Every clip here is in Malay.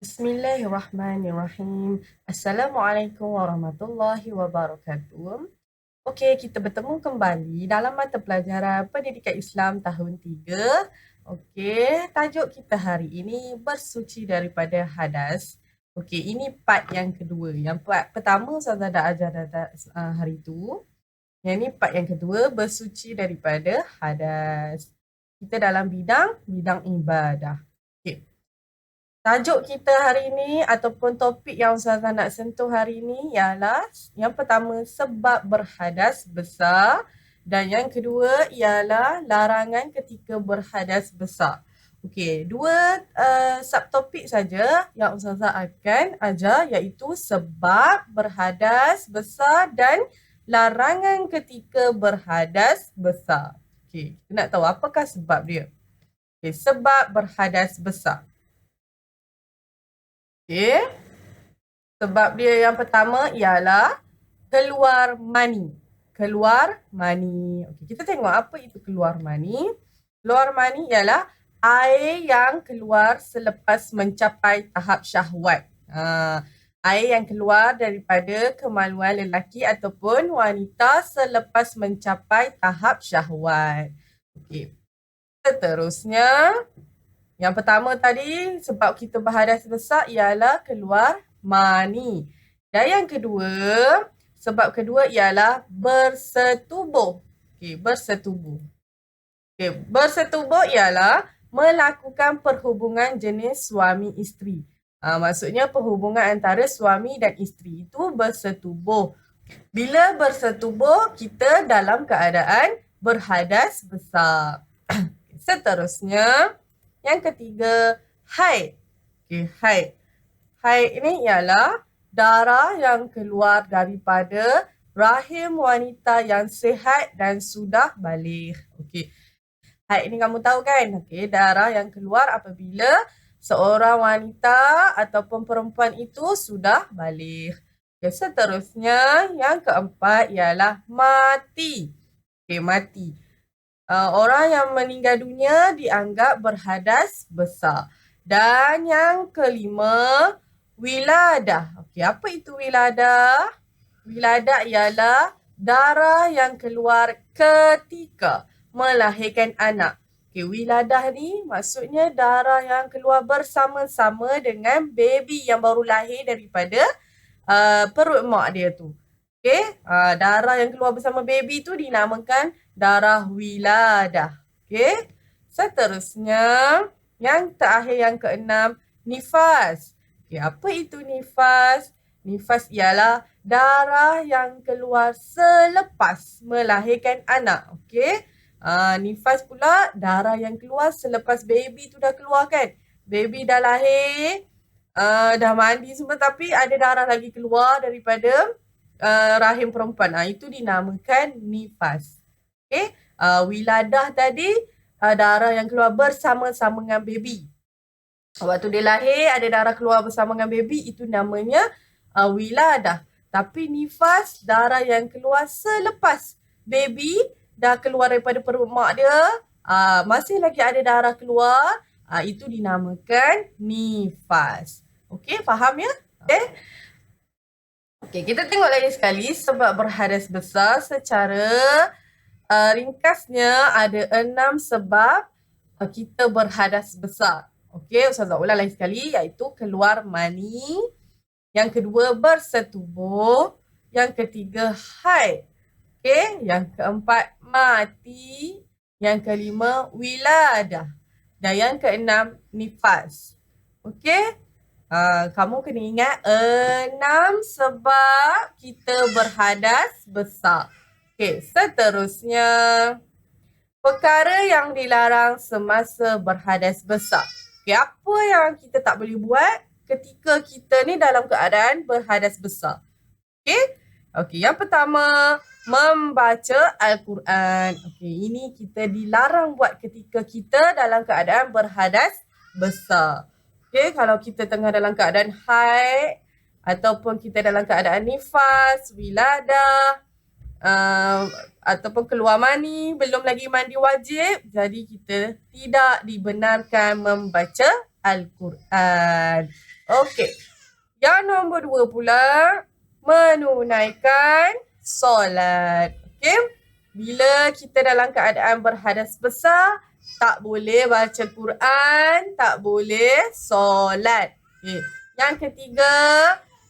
Bismillahirrahmanirrahim. Assalamualaikum warahmatullahi wabarakatuh. Okey, kita bertemu kembali dalam mata pelajaran Pendidikan Islam tahun 3. Okey, tajuk kita hari ini bersuci daripada hadas. Okey, ini part yang kedua. Yang part pertama Ustazah dah ajar hari itu. Yang ni part yang kedua, bersuci daripada hadas. Kita dalam bidang ibadah. Okey. Tajuk kita hari ini ataupun topik yang Ustazah nak sentuh hari ini ialah yang pertama sebab berhadas besar dan yang kedua ialah larangan ketika berhadas besar. Okey, dua subtopik saja yang Ustazah akan ajar iaitu sebab berhadas besar dan larangan ketika berhadas besar. Okey, kita nak tahu apakah sebab dia. Okey, sebab berhadas besar. Okey. Sebab dia yang pertama ialah keluar mani. Keluar mani. Okey, kita tengok apa itu keluar mani. Keluar mani ialah air yang keluar selepas mencapai tahap syahwat. Air yang keluar daripada kemaluan lelaki ataupun wanita selepas mencapai tahap syahwat. Okey. Seterusnya, yang pertama tadi, sebab kita berhadas besar ialah keluar mani. Dan yang kedua, sebab kedua ialah bersetubuh. Okey, bersetubuh. Okey, bersetubuh ialah melakukan perhubungan jenis suami isteri. Maksudnya perhubungan antara suami dan isteri itu bersetubuh. Bila bersetubuh, kita dalam keadaan berhadas besar. Seterusnya, yang ketiga, haid. Okay, haid. Haid ini ialah darah yang keluar daripada rahim wanita yang sihat dan sudah baligh. Okay. Haid ini kamu tahu kan? Okay, darah yang keluar apabila seorang wanita ataupun perempuan itu sudah baligh. Okay, seterusnya, yang keempat ialah mati. Okay, mati. Orang yang meninggal dunia dianggap berhadas besar. Dan yang kelima, wiladah. Okey, apa itu wiladah? Wiladah ialah darah yang keluar ketika melahirkan anak. Okey, wiladah ni maksudnya darah yang keluar bersama-sama dengan baby yang baru lahir daripada perut mak dia tu. Okey, darah yang keluar bersama baby tu dinamakan darah wiladah. Okey. Seterusnya, yang terakhir yang keenam, nifas. Okey, apa itu nifas? Nifas ialah darah yang keluar selepas melahirkan anak. Okey. Nifas pula darah yang keluar selepas baby tu dah keluar kan. Baby dah lahir, dah mandi semua tapi ada darah lagi keluar daripada rahim perempuan. Itu dinamakan nifas. Okay. Wiladah tadi darah yang keluar bersama-sama dengan baby. Waktu dia lahir ada darah keluar bersama dengan baby, itu namanya wiladah. Tapi nifas darah yang keluar selepas baby dah keluar daripada perut mak dia, masih lagi ada darah keluar, itu dinamakan nifas. Okey, faham ya? Okey. Okey, kita tengok lagi sekali sebab berhadas besar secara ringkasnya ada 6 sebab kita berhadas besar. Okey, Ustazah ulang lagi sekali iaitu keluar mani, yang kedua bersetubuh, yang ketiga haid, okey, yang keempat mati, yang kelima wiladah dan yang keenam nifas. Okey? Kamu kena ingat 6 sebab kita berhadas besar. Okey, seterusnya, perkara yang dilarang semasa berhadas besar. Okey, apa yang kita tak boleh buat ketika kita ni dalam keadaan berhadas besar? Okey? Okey, yang pertama, membaca Al-Quran. Okey, ini kita dilarang buat ketika kita dalam keadaan berhadas besar. Okey, kalau kita tengah dalam keadaan haid ataupun kita dalam keadaan nifas, wiladah, ataupun keluar mani, belum lagi mandi wajib, jadi kita tidak dibenarkan membaca Al-Quran. Okey. Yang nombor 2 pula, menunaikan solat. Okey? Bila kita dalam keadaan berhadas besar, tak boleh baca Quran, tak boleh solat. Okey. Yang ketiga,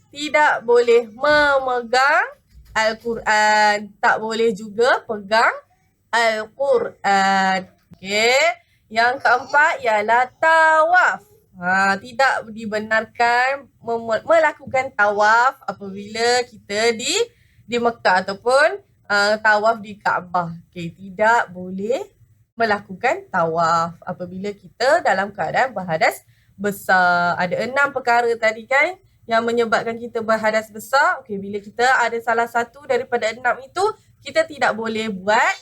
tidak boleh memegang Al-Quran. Tak boleh juga pegang Al-Quran. Okey. Yang keempat ialah tawaf. Tidak dibenarkan melakukan tawaf apabila kita di Mekah ataupun tawaf di Kaabah. Okey, tidak boleh melakukan tawaf apabila kita dalam keadaan berhadas besar. Ada 6 perkara tadi kan yang menyebabkan kita berhadas besar. Okey, bila kita ada salah satu daripada 6 itu, kita tidak boleh buat.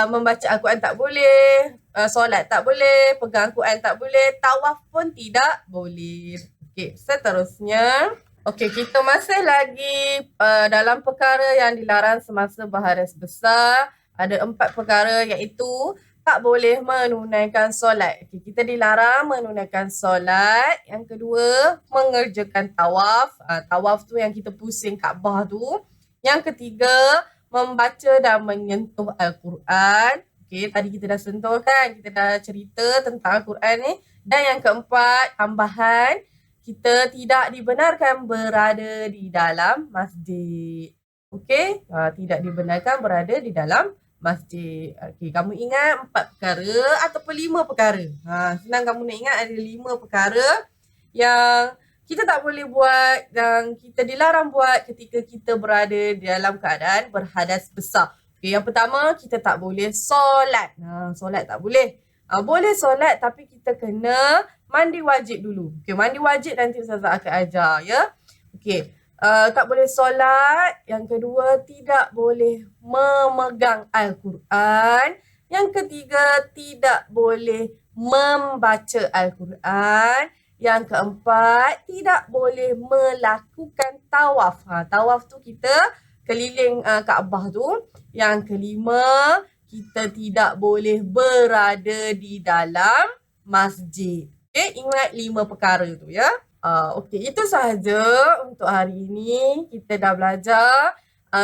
Membaca Al-Quran tak boleh, solat tak boleh, pegang Al-Quran tak boleh, tawaf pun tidak boleh. Okey, seterusnya. Okey, kita masih lagi dalam perkara yang dilarang semasa berhadas besar. Ada 4 perkara iaitu tak boleh menunaikan solat. Okey, kita dilarang menunaikan solat. Yang kedua, mengerjakan tawaf. Tawaf tu yang kita pusing Kaabah tu. Yang ketiga, membaca dan menyentuh Al-Quran. Okey, tadi kita dah sentuh kan? Kita dah cerita tentang Al-Quran ni. Dan yang keempat, tambahan, kita tidak dibenarkan berada di dalam masjid. Okey, tidak dibenarkan berada di dalam masjid. Okey, kamu ingat 4 perkara ataupun 5 perkara. Senang kamu nak ingat ada 5 perkara yang kita tak boleh buat dan kita dilarang buat ketika kita berada dalam keadaan berhadas besar. Okay, yang pertama, kita tak boleh solat. Solat tak boleh. Boleh solat tapi kita kena mandi wajib dulu. Okay, mandi wajib nanti Ustazah akan ajar ya. Okay, tak boleh solat. Yang kedua, tidak boleh memegang Al-Quran. Yang ketiga, tidak boleh membaca Al-Quran. Yang keempat, tidak boleh melakukan tawaf. Tawaf tu kita keliling Kaabah tu. Yang kelima, kita tidak boleh berada di dalam masjid. Okay, ingat 5 perkara tu ya. Okey, itu sahaja untuk hari ini. Kita dah belajar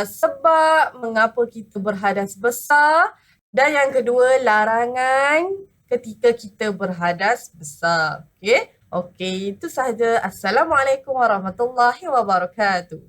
sebab mengapa kita berhadas besar. Dan yang kedua, larangan ketika kita berhadas besar. Okey, itu sahaja. Assalamualaikum warahmatullahi wabarakatuh.